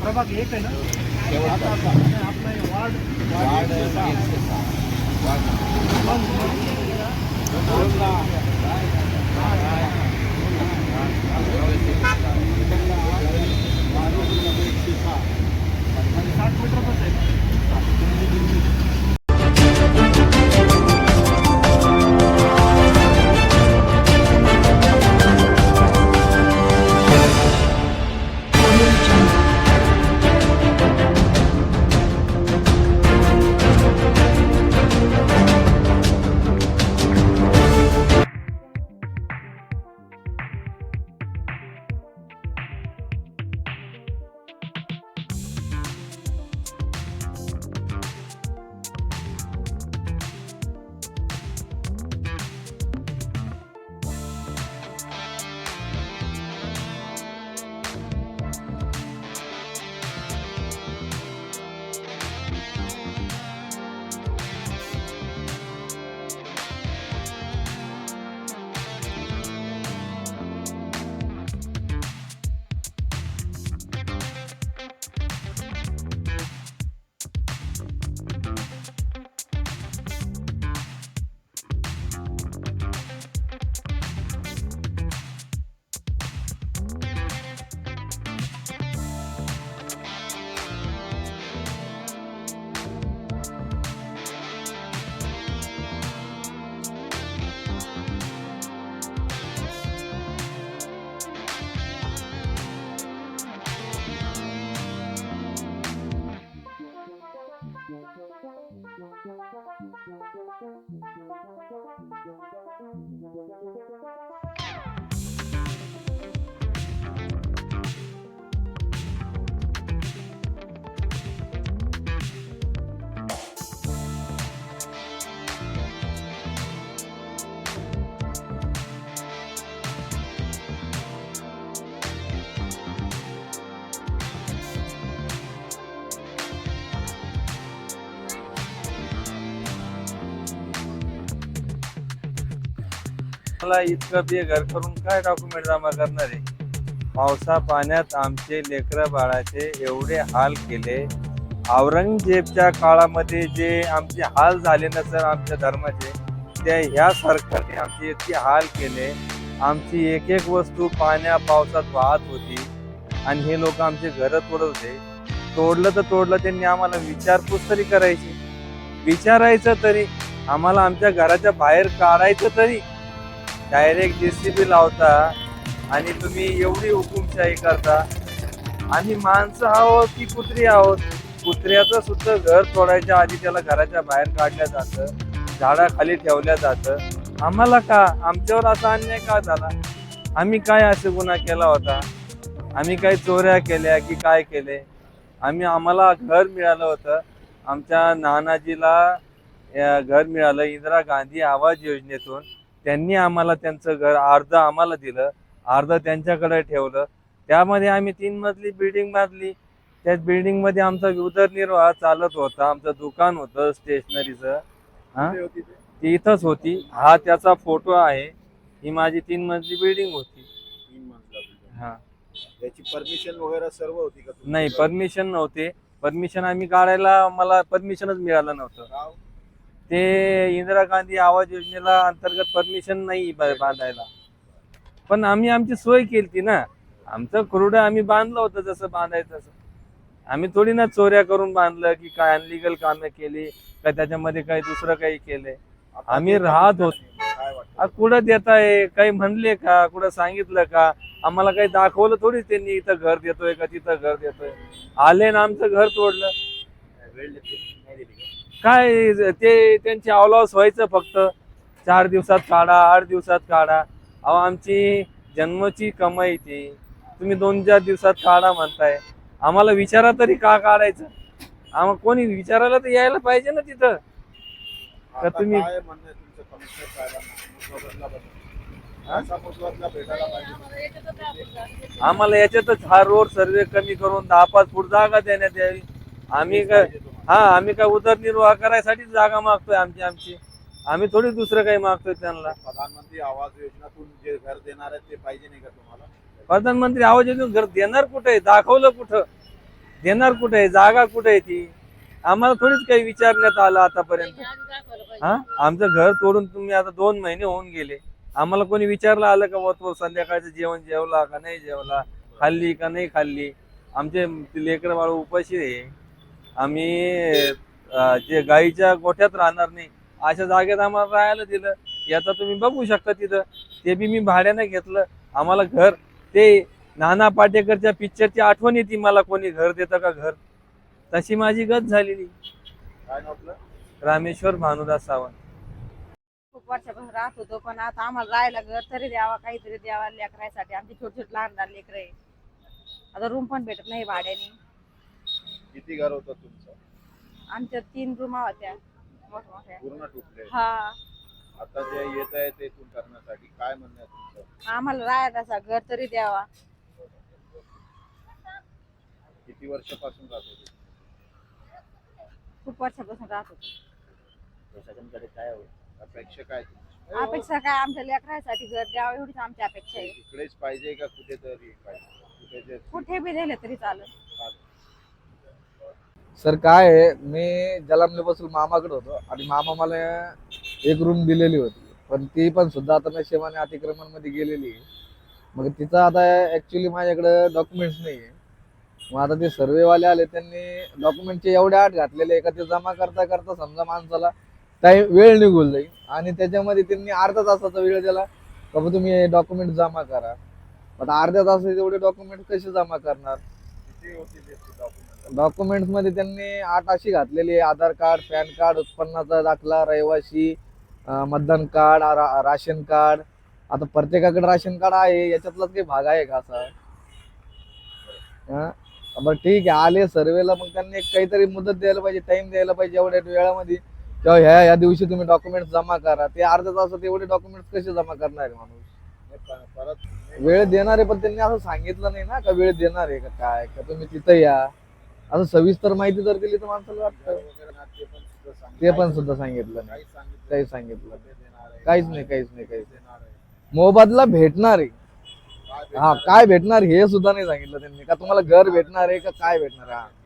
प्रभाग 1 आहे ना शेवटचा. आपला वार्ड वार्ड 1 से 7. म्हणजे 60 मीटरच आहे. मला इतकं बेघर करून काय डॉक्युमेंट जमा करणार आहे? पावसा पाण्यात आमचे लेकरं बाळाचे एवढे हाल केले. औरंगजेबच्या काळामध्ये जे आमचे हाल झाले ना सर आमच्या धर्माचे, त्या ह्या सरकारने आमचे इतके हाल केले. आमची एक एक वस्तू पाण्या पावसात वाहत होती आणि हे लोक आमचे घरं तोडत होते. तोडलं तर तोडलं, त्यांनी आम्हाला विचारपूस तरी करायची, विचारायचं तरी, आम्हाला आमच्या घराच्या बाहेर काढायचं तरी. डायरेक्ट JCB लावता आणि तुम्ही एवढी हुकुमशाही करता. आम्ही माणसं आहोत की कुत्री आहोत? कुत्र्याचं सुद्धा घर तोडायच्या आधी त्याला घराच्या बाहेर काढलं जातं, झाडाखाली ठेवलं जातं. आम्हाला का, आमच्यावर असा अन्याय का झाला? आम्ही काय असे गुन्हा केला होता? आम्ही काही चोऱ्या केल्या की काय केले? आम्हाला घर मिळालं होतं, आमच्या नानाजीला घर मिळालं इंदिरा गांधी आवास योजनेतून. त्यांनी आम्हाला त्यांचं घर अर्ध आम्हाला दिलं, अर्ध त्यांच्याकडे ठेवलं. त्यामध्ये आम्ही 3 मजली बिल्डिंग बांधली. त्या बिल्डिंगमध्ये आमचा उदरनिर्वाह चालत होता. आमचं दुकान होतं स्टेशनरीचं. ती इथंच होती. हा त्याचा फोटो आहे. ही माझी 3 मजली बिल्डिंग होती. 3 मजला. हा, त्याची परमिशन वगैरे सर्व होती का? नाही परमिशन नव्हते. परमिशन आम्ही काढायला, मला परमिशनच मिळालं नव्हतं. ते इंदिरा गांधी आवास योजनेला अंतर्गत परमिशन नाही बांधायला. पण आम्ही आमची सोय केली ना. आमचं कुरडं आम्ही बांधलं होतं जसं बांधायचं तसं. आम्ही थोडी ना चोऱ्या करून बांधलं की काय अनलिगल कामे केली का त्याच्यामध्ये काही दुसरं काही केलंय. आम्ही राहत होतो. काय वाटतं? कुठं देताय? काही म्हणले का? कुठं सांगितलं का? आम्हाला काही दाखवलं थोडीच त्यांनी इथं घर देतोय का तिथं घर देतोय. आले ना आमचं घर तोडलं. वेळ नाही दिली का? काय ते त्यांची अवलॉस व्हायचं फक्त. 4 दिवसात काढा, 8 दिवसात काढा. अहो आमची जन्माची कमाई ती तुम्ही 2-4 दिवसात काढा म्हणताय. आम्हाला विचारा तरी का काढायचं? आम्हाला कोणी विचारायला तर यायला पाहिजे ना तिथं. आता तुम्ही काय म्हणणं आहे तुमचं कमिशनर साहेबांना? असा मुद्दा भेटायला पाहिजे. आम्हाला याच्यातच हा रोड सर्वे कमी करून 10-5 फूट जागा देण्यात यावी. आम्ही काय, आम्ही काय उदरनिर्वाह करायसाठी जागा मागतोय आमची. आम्ही थोडी दुसरं काही मागतोय त्यांना. प्रधानमंत्री आवास योजनेतून जे घर देणार आहे ते पाहिजे नाही का तुम्हाला? प्रधानमंत्री आवास योजनेतून घर देणार कुठे? दाखवलं कुठं? देणार कुठे आहे, जागा कुठे आहे ती? आम्हाला थोडीच काही विचारण्यात आलं आतापर्यंत. हा, आमचं घर तोडून तुम्ही आता 2 महिने होऊन गेले, आम्हाला कोणी विचारलं आलं का बुवा तो संध्याकाळचं जेवण जेवला का नाही जेवला, खाल्ली का नाही खाल्ली? आमचे लेकरं बाळ उपाशी आहे. आम्ही जे गाईच्या गोठ्यात राहणार नाही अशा जागेत आम्हाला राहायला दिलं. याचा तुम्ही बघू शकता तिथं, ते बी मी भाड्याने घेतलं. आम्हाला घर, ते नाना पाटेकरच्या पिक्चरची आठवण येते मला, कोणी घर देतं का घर, तशी माझी गत झालेली. काय नाव आपलं? रामेश्वर भानुदास सावंत. खूप वर्षापासून राहत होतो, पण आता आम्हाला राहायला घर तरी द्यावा, काहीतरी द्यावा लेकरायसाठी. आमची छोटी छोटी लहान लहान लेकर आहे, आता रूम पण भेटत नाही भाड्याने. किती घर होतं तुमचं? आमच्या 3 रूम होत्या मोठमोठ्या. पूर्ण तुटले. हा, आता जे येत आहे ते करण्यासाठी काय म्हणणं आहे तुमचं? आम्हाला राहायला घर तरी द्यावा. किती वर्षापासून राहत होते? खूप वर्षापासून राहत होतो. प्रशासनाकडे काय अपेक्षा काय तुमची? अपेक्षा काय, आमच्या लेकरासाठी घर द्यावं एवढीच आमची अपेक्षा आहे. इकडेच पाहिजे का कुठेतरी पाहिजे? कुठे बी दिले तरी चालेल. सर काय आहे, मी जलामलीपासून मामाकडे होतो आणि मामा मला एक रूम दिलेली होती, पण ती पण सुद्धा आता नशिबाने अतिक्रमण मध्ये गेलेली आहे. मग तिचं आता ऍक्च्युली माझ्याकडे डॉक्युमेंट्स नाही आहे. मग आता ते सर्वेवाले आले, त्यांनी डॉक्युमेंटचे एवढे आठ घातलेले आहे का ते जमा करता करता समजा माणसाला टाइम वेळ निघून जाईल. आणि त्याच्यामध्ये त्यांनी अर्धा तासाचा वेळ दिला का बा तुम्ही डॉक्युमेंट जमा करा. आता अर्ध्या तासाचे एवढे डॉक्युमेंट कसे जमा करणार? किती होती डॉक्युमेंट? डॉक्युमेंट्स मध्ये त्यांनी 8 अशी घातलेली आहे, आधार कार्ड, पॅन कार्ड, उत्पन्नाचा दाखला, रहिवासी, मतदान कार्ड, राशन कार्ड. आता प्रत्येकाकडे राशन कार्ड आहे, याच्यातलाच काही भाग आहे का असा? बरं ठीक आहे, आले सर्वेला, मग त्यांनी एक काहीतरी मुदत द्यायला पाहिजे, टाइम द्यायला पाहिजे, एवढ्या वेळामध्ये किंवा ह्या दिवशी तुम्ही डॉक्युमेंट जमा करा. ते अर्ध्या तासात एवढे डॉक्युमेंट्स कसे जमा करणार आहे माणूस? परत वेळ देणार आहे, पण त्यांनी असं सांगितलं नाही ना का वेळ देणार आहे का काय, का तुम्ही तिथं या, असं सविस्तर माहिती जर दिली तर माणसाला वाटतं. ते पण सुद्धा सांगितलं नाही, काही सांगितलं काहीच नाही, काहीच नाही. मोबदला भेटणार आहे, हा काय भेटणार हे सुद्धा नाही सांगितलं त्यांनी, का तुम्हाला घर भेटणार आहे का काय भेटणार आहे,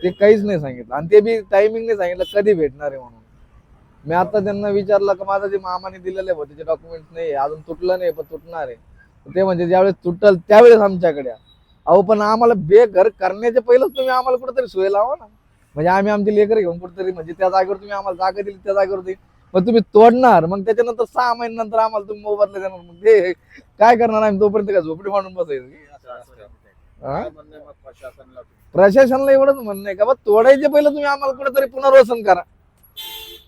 ते काहीच नाही सांगितलं. आणि ते बी टायमिंग नाही सांगितलं कधी भेटणार आहे म्हणून. मी आता त्यांना विचारलं का माझं जे मामाने दिलेलं आहे त्याचे डॉक्युमेंट नाही, अजून तुटलं नाही पण तुटणार आहे. ते म्हणजे ज्यावेळेस तुटल त्यावेळेस आमच्याकडे. अहो पण आम्हाला बेघर करण्याच्या पहिलेच तुम्ही आम्हाला कुठेतरी सोय लावा ना. म्हणजे आम्ही आमचे लेकर घेऊन कुठेतरी, म्हणजे त्या जागेवर तुम्ही आम्हाला जागा दिली त्या जागेवर देईल, मग तुम्ही तोडणार, मग त्याच्यानंतर 6 महिन्यानंतर आम्हाला तुम्ही मोबदला देणार. मग ते काय करणार आम्ही तोपर्यंत? का झोपडी मांडून बसायचं? काय म्हणणं आहे मग प्रशासनाला? प्रशासनाला एवढंच म्हणणं आहे का बा तोडायचे पहिले तुम्ही आम्हाला कुठेतरी पुनर्वसन करा.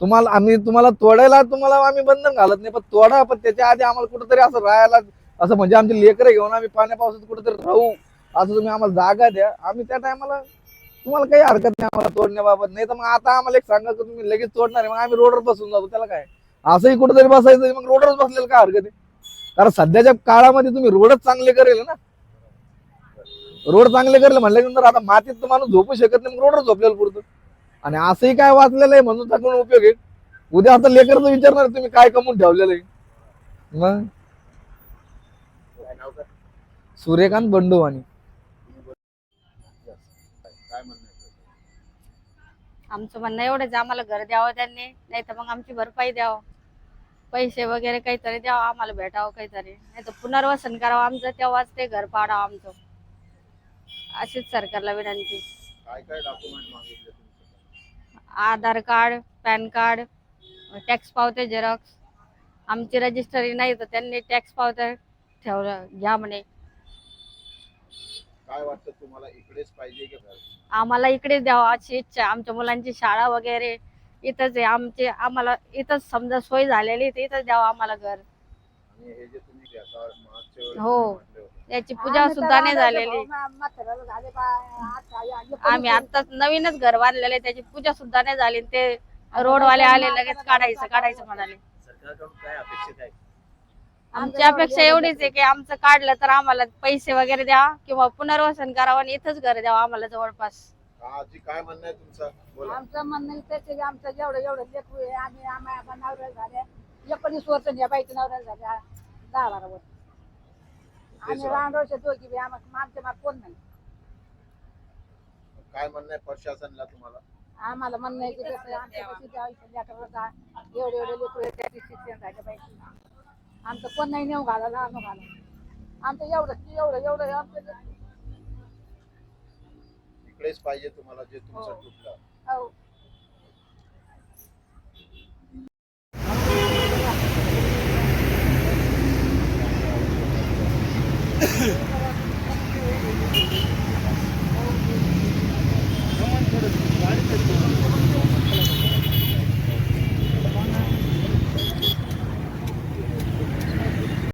तुम्हाला तोडायला तुम्हाला आम्ही बंधन घालत नाही, पण तोडा, पण त्याच्या आधी आम्हाला कुठेतरी असं राहायला, असं म्हणजे आमचे लेकरं घेऊन आम्ही पाण्या पावसात कुठेतरी राहू, असं तुम्ही आम्हाला जागा द्या. आम्ही त्या टायमाला तुम्हाला काही हरकत नाही आम्हाला तोडण्याबाबत. नाही तर मग आता आम्हाला एक सांगा की तुम्ही लगेच तोडणार आहे, मग आम्ही रोडवर बसून जातो, त्याला काय? असंही कुठेतरी बसायचं, मग रोडवरच बसलेलं काय हरकत आहे? कारण सध्याच्या काळामध्ये तुम्ही रोडच चांगले करेल ना. रोड चांगले करले म्हणल्यानंतर आता मातीत तर माणूस झोपू शकत नाही, मग रोडवर झोपलेलं पुरतं. आणि असंही काय वाचलेलं आहे म्हणून टाकून उपयोग आहे? उद्या आता लेकरचं विचारणार तुम्ही काय कमवून ठेवलेलं आहे. मग सूर्यकांत बंडोवानी. काय म्हणणं आहे? आमचं म्हणणं एवढंच, आम्हाला घर द्यावं त्यांनी, नाही तर मग आमची भरपाई द्यावं, पैसे वगैरे काहीतरी द्यावं आम्हाला, भेटावं काहीतरी, नाही तर पुनर्वसन करावं आमचं, तेव्हाच ते घर पाडावं आमचं. अशीच सरकारला विनंती. काय काय डॉक्युमेंट मागितले तुमचे? आधार कार्ड, पॅन कार्ड, टॅक्स पावते झेरॉक्स. आमची रजिस्टरी नाही तर त्यांनी टॅक्स पावत्या ठेवलं घ्या म्हणे. काय वाटतं तुम्हाला, इकडेच पाहिजे की घर? आम्हाला इकडेच द्यावं अशी इच्छा आहे. आमच्या मुलांची शाळा वगैरे इथंच आहे, आम्हाला इथंच समजा सोय झालेली आहे, इथंच द्यावं आम्हाला घर. आणि हे जे तुम्ही घेता मागच्या वेळेस हो. म्हटले होते, याची पूजा सुद्धा नाही झालेली. आम्ही आताच नवीनच घर बांधलेलं आहे, त्याची पूजा सुद्धा नाही झाली. ते रोडवाले आले लगेच काढायचं म्हणाले. सरकारकडून काय अपेक्षित आहे? आमची अपेक्षा एवढीच आहे की आमचं काढलं तर आम्हाला पैसे वगैरे द्या किंवा पुनर्वसन करावं आणि इथंच घर द्यावं आम्हाला जवळपास. आजी काय म्हणणं आहे तुमचं? बोला. आमचं म्हणणं इथंच आहे की आमचं जेवढं लेकरू आहे, आम्ही नवऱ्याला झाल्या 19 वर्ष, या बाईच्या नवऱ्याला झाल्या 10-12 वर्ष. आम्ही रांडोळचे दोघी बी, आमच्या माग कोण नाही. काय म्हणणं आहे प्रशासनाला तुम्हाला? आम्हाला म्हणणं आहे की जसं आमच्या कशी लेकराला एवढे एवढे लेकरं आहेत, त्याचे शिक्षण झालं पाहिजे. आमचं कोण नाही नेऊ घालायला आणू घाला. आमचं एवढं एवढं एवढं आमचं इकडेच पाहिजे तुम्हाला जे तुमचं हो. तुटलं. हो.